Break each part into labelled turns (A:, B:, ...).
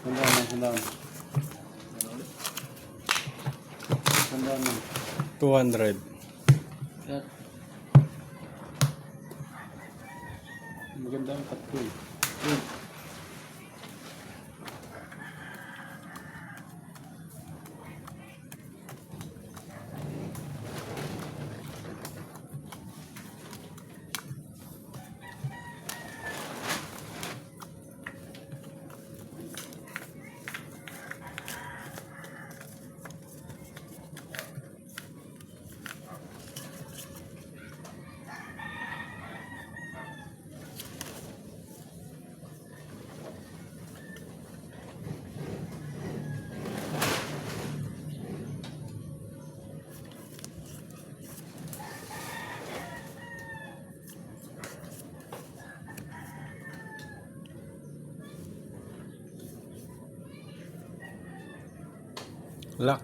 A: Sandaan.
B: 200.
C: Yan.
A: Maganda ang cut ko eh.
C: Yun.
B: Lock.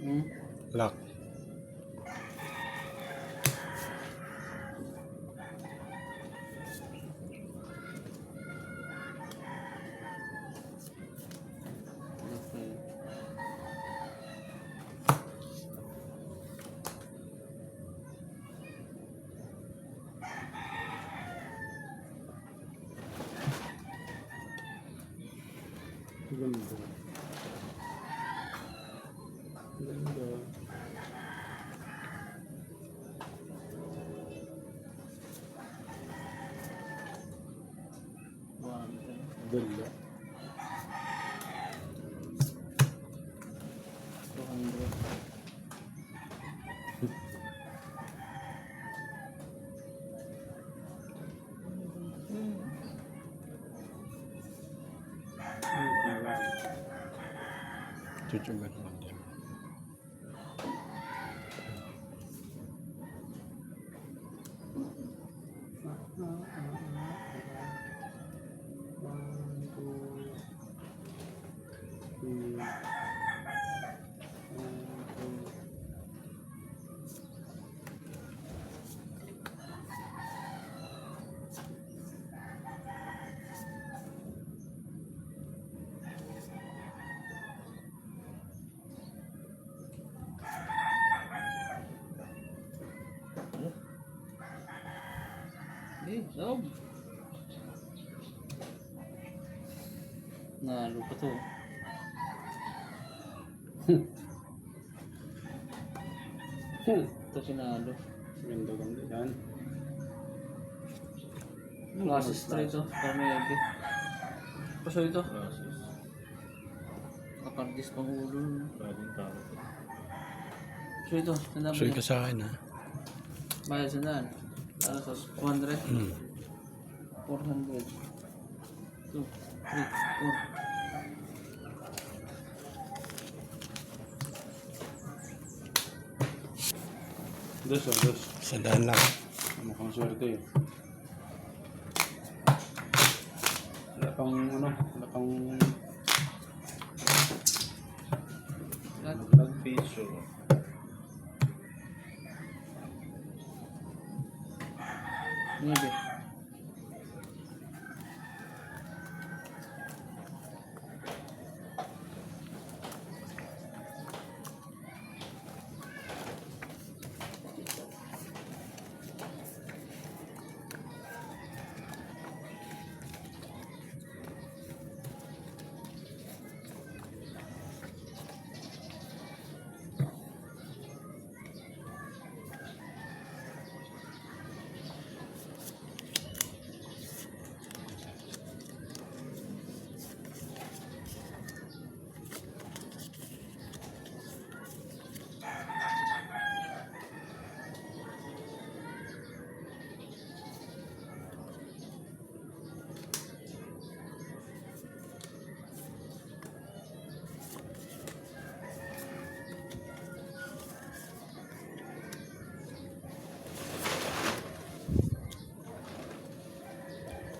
C: Hmm.
B: Lock.
C: Okay.
A: Ganda. Ganda. Ganda.
C: 200.
B: Chuchugan lang din.
C: Loob. Nalo pa to. Ito sinalo.
A: Ganda. Yan.
C: Classes to ito. Carnegie. Paso ito. Nakardis pang ulo. So ito. Sandaan
B: Suy
C: mo
B: ka sa akin ha.
C: bayad sandaan. Ano sa 200? 400. 2, 3, 4.
A: Dos.
B: Sandaan lang.
A: Mukhang swerte eh. Wala pang
D: Piso.
C: Maybe.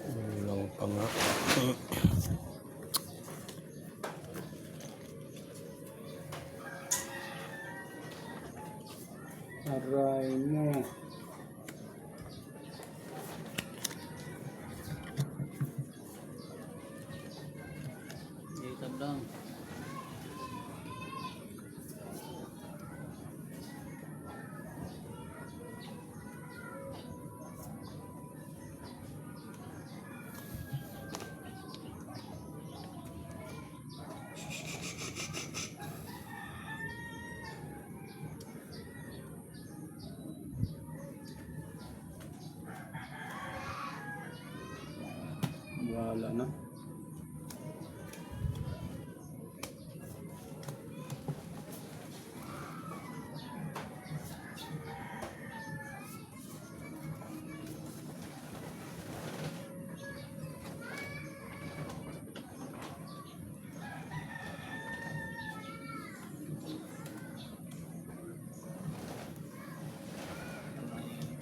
B: Ulang pa nga.
A: aray mo.
C: lang.
A: Wala na.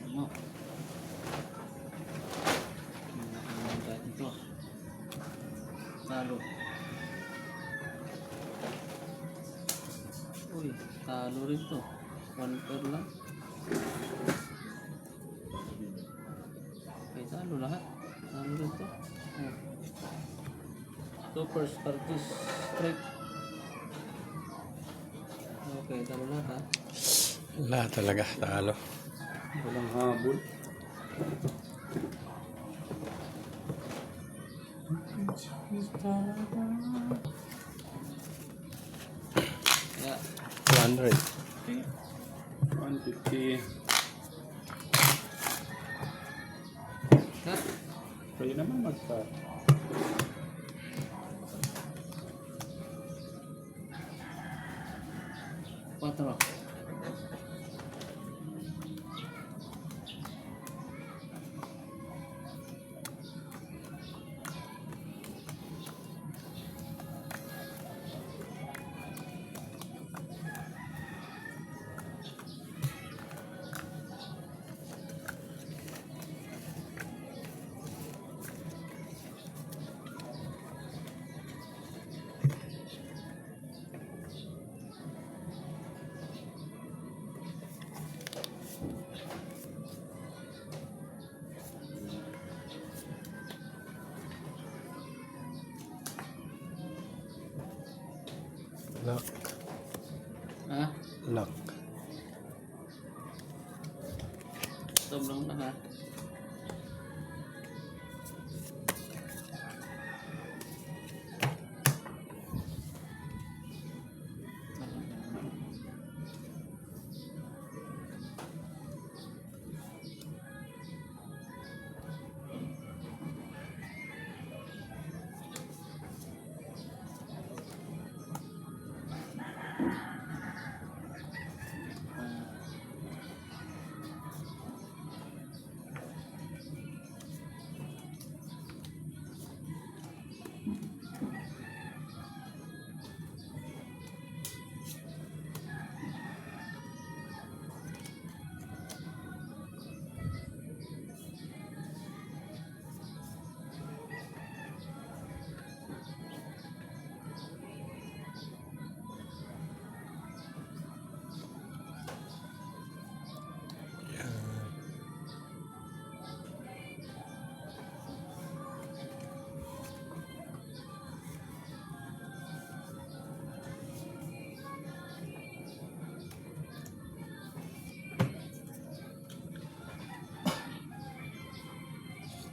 C: Ano? Ito. Talo. Uy, talo rin to. 1 per lang. Okay, talo lahat. Talo rin to. Oh. Super Spartus straight. Okay, talo lahat ha.
B: Wala talaga, talo.
A: Walang habol.
C: Yeah.
B: 200.
A: 150.
C: Cut.
A: Pwede naman mag-start.
C: Quattro.
B: Lock.
C: Ha?
B: Lock.
C: Stop lang lahat.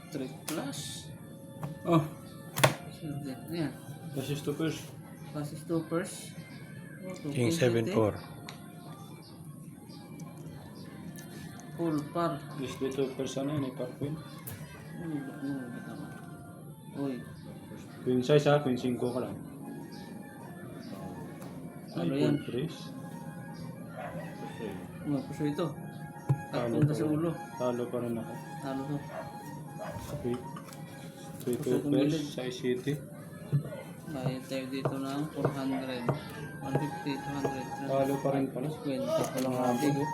C: Straight plus.
A: Oh,
C: Yan.
A: this is to push.
C: Passes stoppers.
B: King 7-4.
C: Full par.
A: This dito person na yun, par queen.
C: Uy.
A: Queen size ha, queen 5 ka lang.
C: Ano
A: Ay,
C: yan?
A: full freeze.
C: Ano, puso ito.
A: Talo
C: Punta
A: pa
C: sa
A: rin.
C: ulo.
A: Talo pa rin ako.
C: Talo to.
A: Okay. Three
C: Puso itong
A: toppers,
C: gilid.
A: size city.
C: Bayad tayo dito ng 400. 150, 200.
A: Talo pa rin pala.
C: Kwenta pa lang
A: Habol,
C: natin.
A: oh.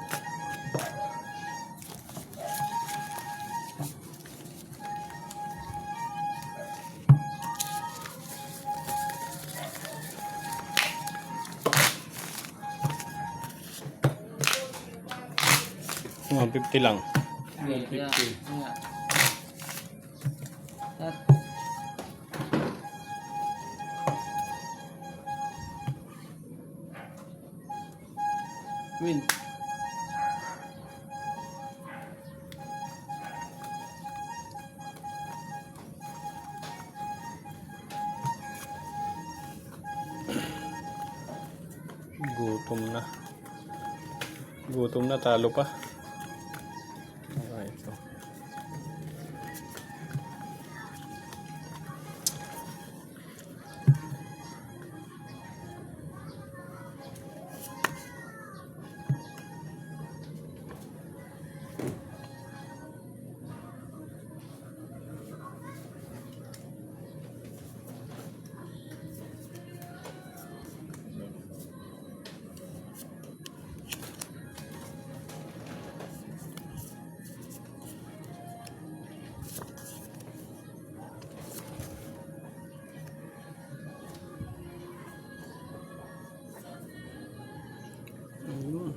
B: Mga 50 lang.
C: Yeah,
A: 150.
C: yeah. Cut. Win.
B: Gutom na. Gutom na, talo pa. Okay, ito.
C: Ayun.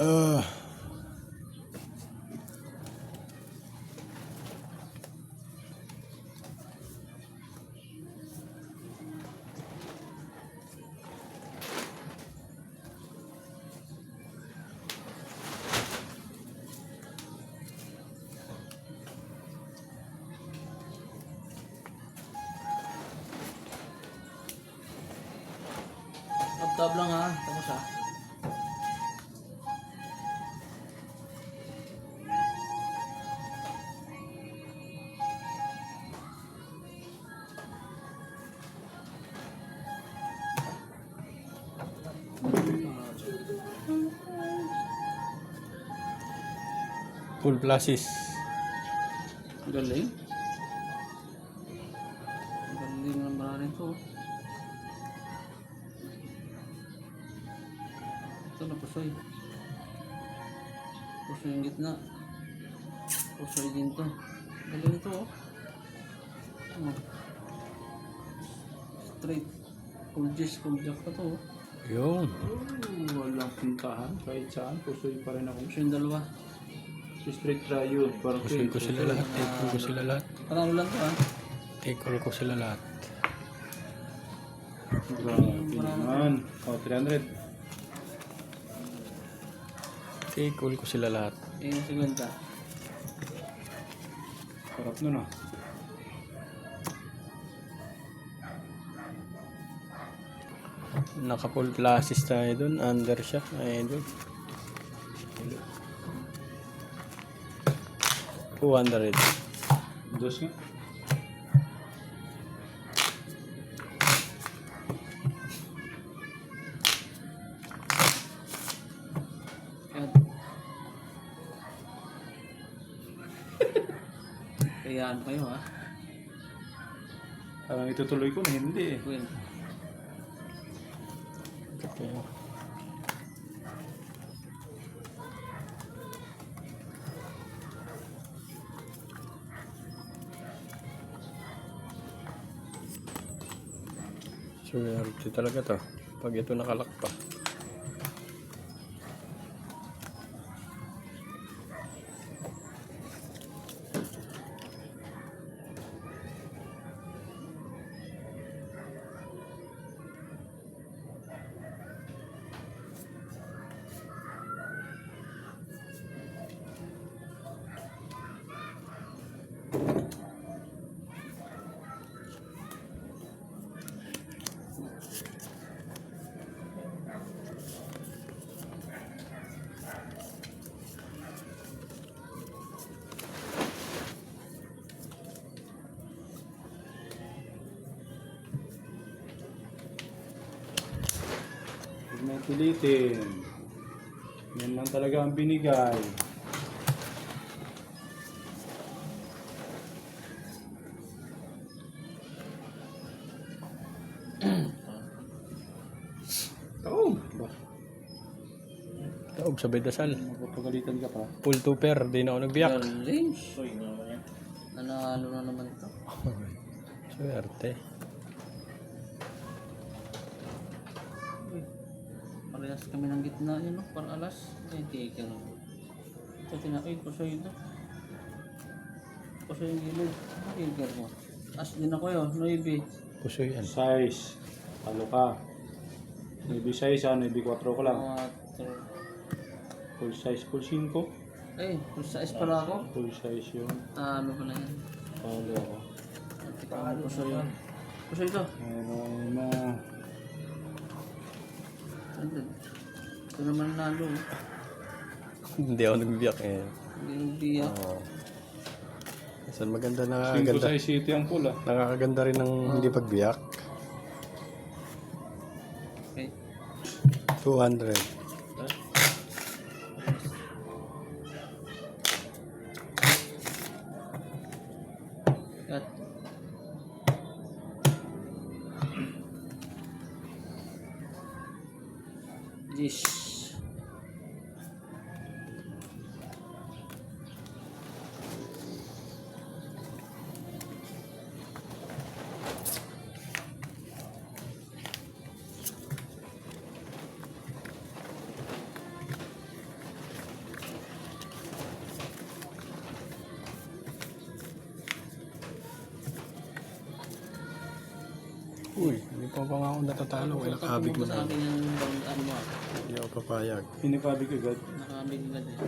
B: Ah.
C: Tab lang ha. Tapos ha.
B: Full flashes.
C: Galing. Galing naman rin to. Ito na pusoy. Pusoy yung gitna. Pusoy din to. Galing to oh. Oh. Straight. Full jack pa to oh.
B: Yun.
A: Walang puntahan. Kahit saan. Pusoy pa rin ako.
C: Pusoy yung dalawa.
A: Straight try yun. Parang
B: Pusoy ko sila lahat. Take all ko sila lahat.
C: Parang lang to ha.
B: Take all ko sila lahat.
A: Grabe naman. Oh, 300.
B: Take all ko sila lahat.
C: Eh, yung segunda.
A: Sarap nun ah.
B: Naka full flashes tayo dun. Under siya. Ayun. 200.
A: Dos nga.
C: Yan. Kayaan kayo ha.
A: Parang itutuloy ko na hindi eh.
C: Win.
B: Okay. Swerte talaga to. Pag ito nakalak pa.
A: Huwag mo pilitin. Yan lang talaga ang binigay. Oh! Ba?
B: Taog sa bedasal.
A: Magpapagalitan ka pa.
B: Full tuper. Di na ako nagbiyak.
C: Galing. Nanalo na naman ito.
B: Swerte.
C: Parehas kami ng gitna yun, no? Para alas. Ay, teka lang. Ito, tinakoy ko sa'yo ito. Ko sa'yo yung gilid. Tiger mo. As din ako yun, 9.
B: Puso yan.
A: Size. Talo ka. Maybe size, maybe 4 ko lang.
C: 4.
A: Full size, full 5.
C: Ay, full size pala ako.
A: Full size yun.
C: Talo pala yan.
A: Talo ako.
C: Teka ko sa'yo. Ko sa'yo ito.
A: Meron na.
C: Ito naman nalo.
B: Hindi ako nagbiyak eh.
C: Hindi yung biyak.
B: Oo. Saan maganda
A: 5
B: nakakaganda.
A: size city ang pula.
B: Nakakaganda rin ng hindi pagbiyak.
C: Okay.
B: 200.
C: Cut. Dish.
B: Uy, hindi pa nga ako natatalo. Kaya nakabig mo
C: Sa
B: na.
C: akin yung ano mo.
B: Hindi ako papayag.
A: Pinipabig agad.
C: Nakabig na din.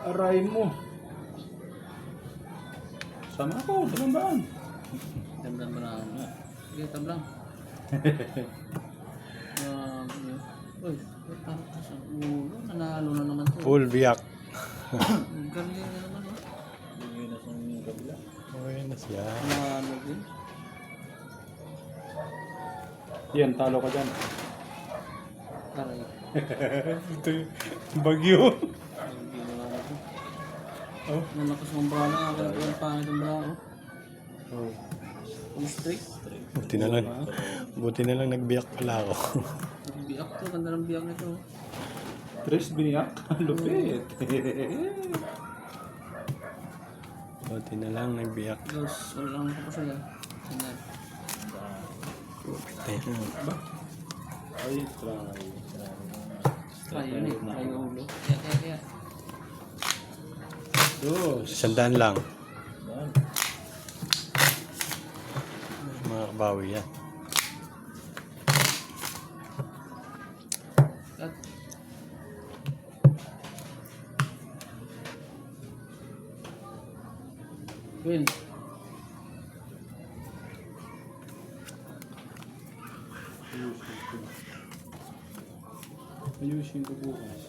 A: Aray mo. Sama ko, damandaan.
C: Damdam mo na ano. Sige, tablang. Uy, parang sa ulo. Nanalo na naman to.
B: Full biyak.
C: Galing na naman oh.
B: Okay na siya.
C: Nanalo din.
A: Yan, talo ka dyan.
C: Aray.
A: Ito yung bagyo.
C: Hindi na lang ako.
A: Oh.
C: Nalakas mong bala. Ako na ang pangit ang bala.
A: Oh.
C: Kung straight.
B: Buti na lang nagbiyak pala ako.
C: Biyak to. Ganda ng biyak nito.
A: Tres biniyak. Lupit.
B: Buti na lang nagbiyak.
C: Diyos, wala lang ako pa sa'yo. Ganyan.
A: Ba? Ay, try.
C: Try yun eh. Try yung ulo. Kaya.
A: Dos.
B: 100 lang. Makabawi yan.
C: Cut. Win.
A: Ayusin ko bukas.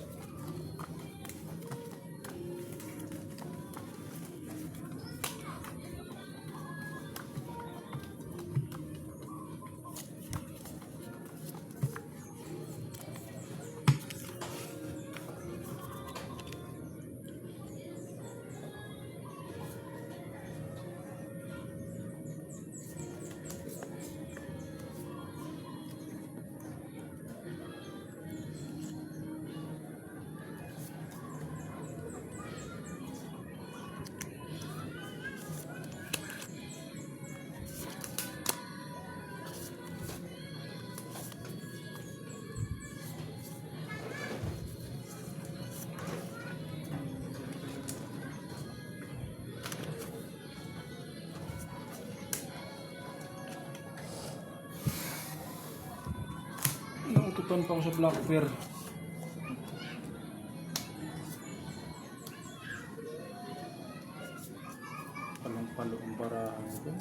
A: Naututan pa ako sa Black Bear. Palong-palo ang barahan ko.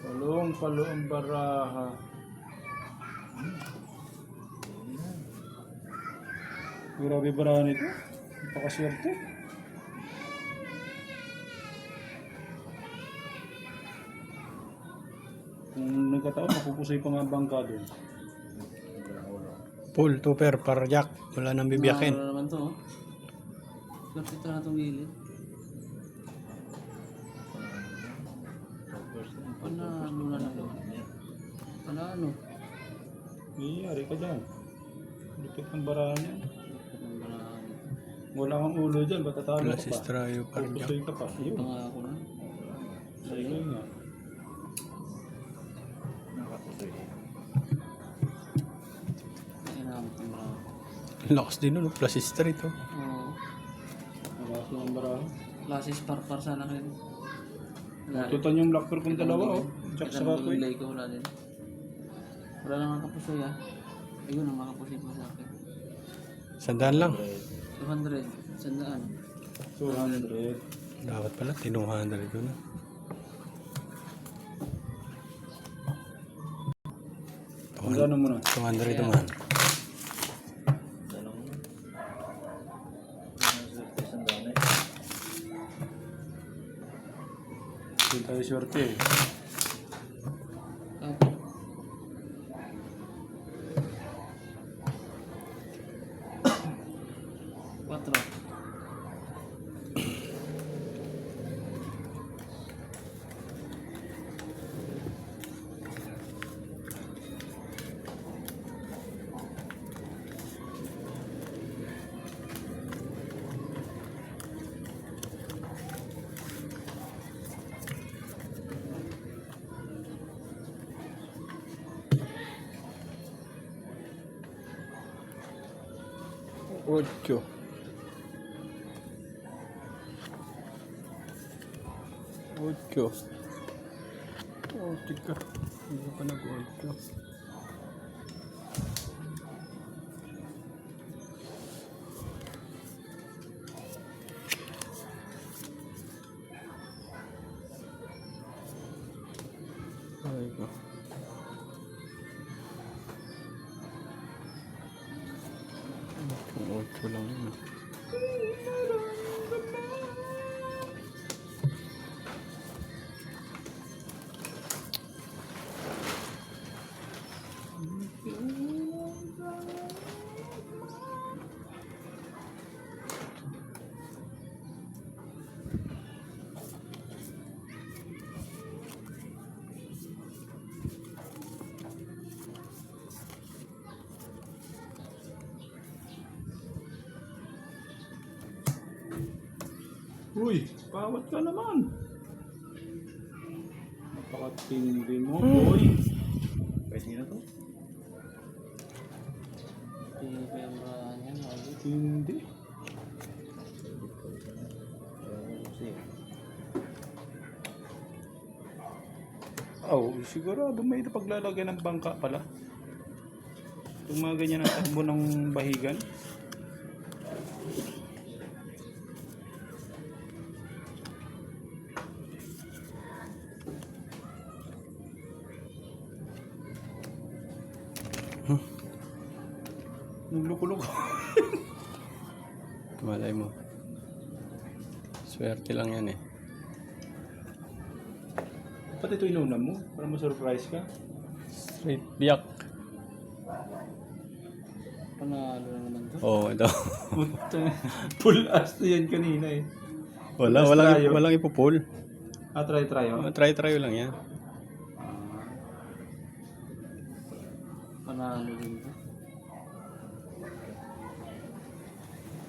A: Palong-palo ang baraha. Grabe barahan ito. Napakaswerte. Kung nagkataon, mapupusay pa nga ang bangka doon.
B: Full, tupper, parjak. Wala nang bibiyakin.
C: Wala naman to. Swerte ito na itong gilid. Panalo na lang. Panalo.
A: Iyari ka dyan. Lupit ng barahan yan.
C: Ang barahan.
A: Wala kang ulo dyan, ba't tatalo
B: Wala
A: ka
B: si
A: pa?
B: Strayo, parjak.
A: Pupusay ka pa. Yun.
C: Pangako na.
A: Sa'yo nga.
C: Inamot ang barahan.
B: Lakas din nun, plus straight oh.
C: Oo.
A: Malakas ng barahan.
C: Klasis par sana kayo.
A: Tutan yung locker kong dalawa, oh. Jack sa kapoy.
C: Ilay ko wala din. Wala nang makapusoy ah. Ayun ang makapusoy po sa akin.
B: 100 lang.
C: 200. Sandaan.
A: 200.
B: Dapat pala, 200 ko na.
A: Hanggang mo na.
B: 200 naman.
A: Hindi tayo swerte eh.
C: Apo. Quatro.
B: Ocho. Ocho. Oh, tika. Hindi pa nag-ocho. Ay ko. Ocho lang yun.
A: Uy, pawat ka naman. Napakatindi mo, boy.
D: Pwede na to?
C: Hindi pa yung barahan yan. Lagi.
A: Hindi. Oh, sigurado may paglalagay ng bangka pala. Yung mga ganyan ang takbo ng bahigan. Naglukulok.
B: Malay mo. Swerte lang yan eh.
A: Pati ito inuna mo, para ma-surprise ka.
B: Straight biyak.
C: Panalo na naman to.
B: Oo, oh, ito.
A: Puta, full ass na yan kanina eh.
B: Walang ipupull.
A: Ah, try oh.
B: Try lang yan.
C: Panalo din to.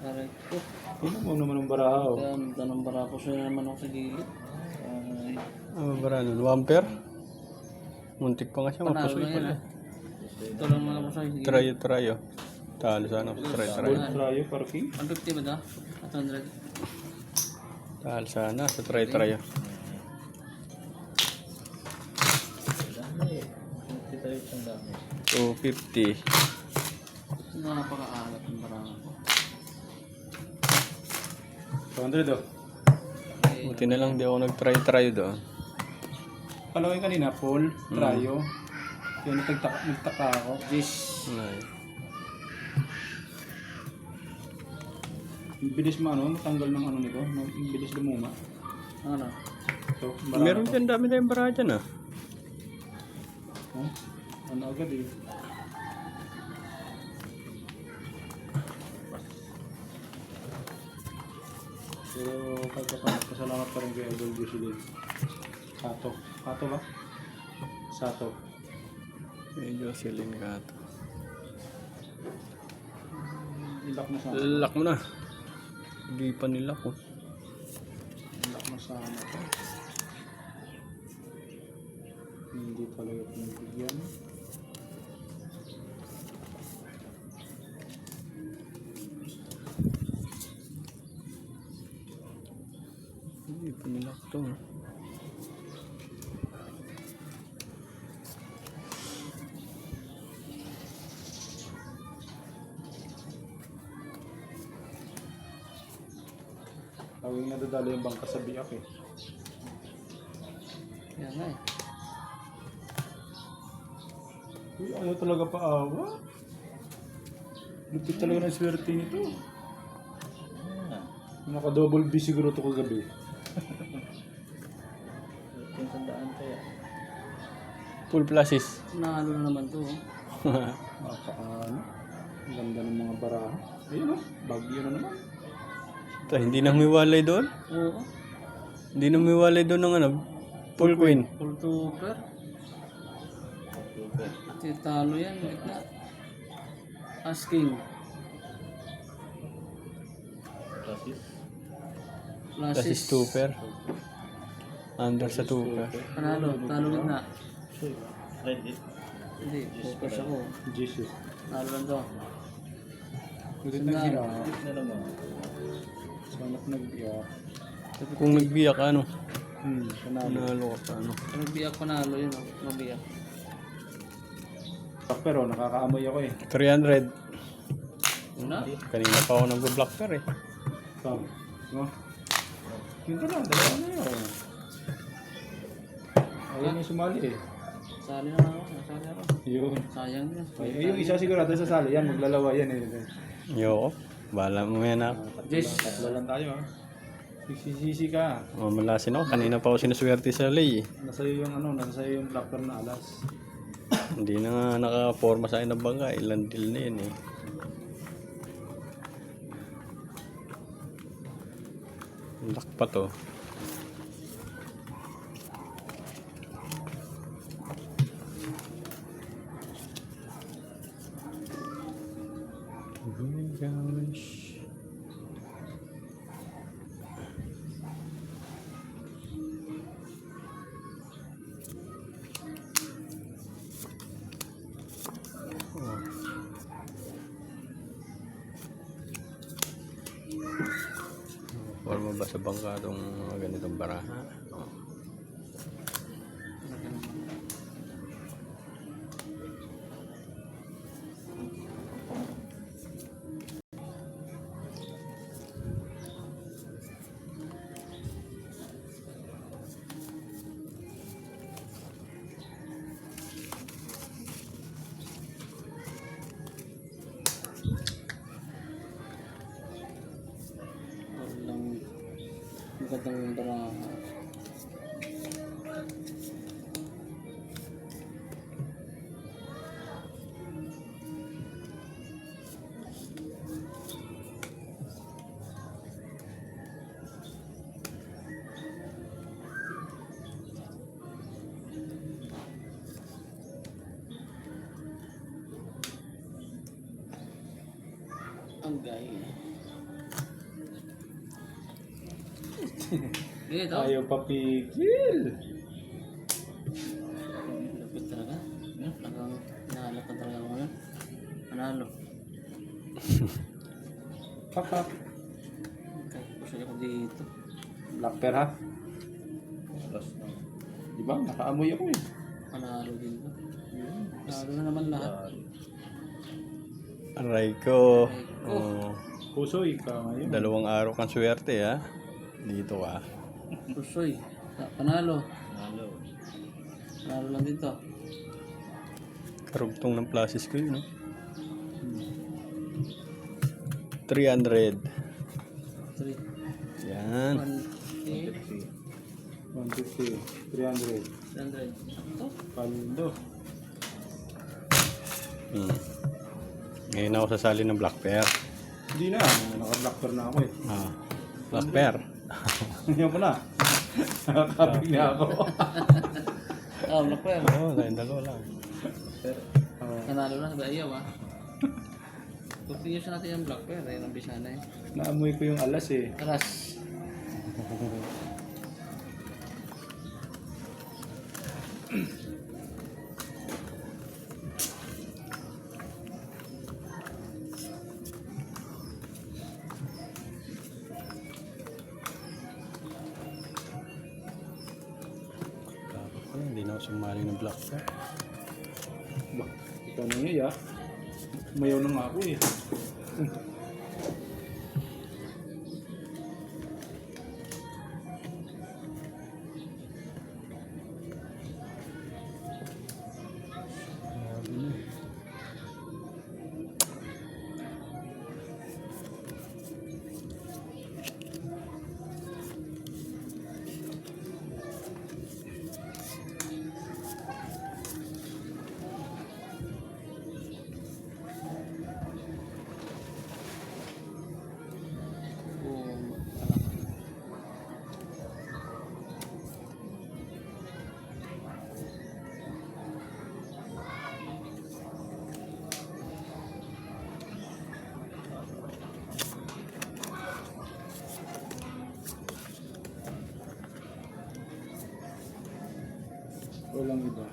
C: Aray ko.
A: Yun mo naman ang barahaw.
C: Kaya tanong bara ko siya naman ako sa gilid. Ay,
B: Ano ba rin? 1 pair? Muntik pa nga siya.
C: panalo
B: Mapusoy
C: na yan
B: pala.
C: ah. Ito lang mga pusoy.
B: Try. Talo sana. Try.
A: Full try parking.
C: 150 ba ito? At 100.
B: Talo sana. Sa try.
D: Hindi tayo isang dami.
B: 250.
C: Napaka-alat ng barangan ko.
A: 200 oh.
B: Buti na lang di ako nag-try doon.
A: Palawin kanina, full try oh. Kaya nagtaka ako.
C: Yes.
B: Ay.
A: Ang bilis matanggal ng ano nito. Ang bilis lumunga.
C: Ano?
A: So,
B: Meron dyan, dami tayong bara dyan ah.
A: Oh, ano agad eh. Pero pasalamat pa rin kay Idol Jocelyn. Sato. Sato ba? Sato.
B: Medyo siling ka ito.
A: Ilak na sana.
B: Lock mo na. Hindi pa nilak oh.
A: Ilak na sana to. Hindi talaga pinagbigyan.
B: Hindi pa nilak to.
A: Tawing nadadalo yung bangka sa biyak eh.
C: Yan nga eh.
A: Uy, ayaw talaga paawa. Lupit talaga ng swerte nito. Naka-double B siguro ito kagabi.
D: Yung sandaan kaya.
B: Full pluses.
C: Nalo na naman to.
A: Napaka-ano. Ang ganda ng mga baraha. Ayun oh, bagyo na naman.
B: Ito, hindi na humiwalay doon.
C: Oo.
B: Hindi na humiwalay doon ng ano. Full queen.
C: Full tuber. Talo yan. Gitna. Asking.
D: Klasis.
B: Pluses tuper. Under sa tuper.
C: Panalo. Talo gitna.
D: Right hit.
C: Hindi. Focus ako.
A: Jesus.
C: Talo lang to.
A: Ulit na sila.
D: Na naman.
A: Sanap nag-iyak.
B: Kung nagbiyak ano.
A: Panalo.
B: Nalo ka pa ano.
C: Nagbiyak panalo yun. Nagbiyak.
A: Pero nakakaamoy ako eh.
B: 300.
C: Una.
B: Kanina pa ako nag-block per eh.
A: Tama. No? Yun ka lang. Dalawa na yun. Ayaw niya sumali eh.
C: Sali na ako. Nasali ako.
A: Yun.
C: Sayang din.
A: Ay, yung isa sigurado sasali yan. Maglalawa yan eh.
B: Yo, bala mo yan ah.
C: Jess.
A: Tatlo lang tayo ha. Sisi ka.
B: Mamalasin ako. Kanina pa ako sinuswerte sa lay eh.
A: Nasa iyo yung nasa iyo yung blacker na alas.
B: Hindi na nga naka-forma sa akin ng bangka. Ilan deal na yun eh. Lock pa to. Oh my gosh. Forma ba sa bangka itong mga ganitong baraha? Oh.
C: Magandang baraha. Ang gaya. Ito.
A: Ayaw papigil.
C: Lupit talaga. Talagang nahalap ka talaga mo yun. Panalo.
A: Pakak.
C: Kahit pusoy ako dito.
A: Blacker ha.
D: Alas na.
A: Di ba? Nakaamoy ako eh.
C: Panalo din to. Panalo na naman lahat.
B: Aray ko.
C: Aray ko.
B: Oh,
A: Pusoy ka ngayon.
B: 2 araw kang swerte ha. Dito ka.
C: Pusoy. Panalo.
D: Nalo.
C: Panalo lang dito.
B: Karugtong ng pluses ko yun. 300. Yan.
C: 150,
A: 150, 300.
C: 100. Sakto.
A: Paldo.
B: Ngayon ako sasali ng black pair.
A: Hindi na. Naka-black pair na ako eh.
B: Black pair.
A: Hindi pa na. Nakakapig na ako.
C: Black pair.
B: Oo, tayong dalawa lang.
C: Nanalo na, ayaw ah. Pag-finish natin yung black pair, ayun ang bisa na eh.
A: Naamoy ko yung alas eh.
C: Alas.
B: Hindi na ako sumali ng black pair.
A: Ba, ikaw na nga ya. Mayaw na nga ako eh. Walang iba.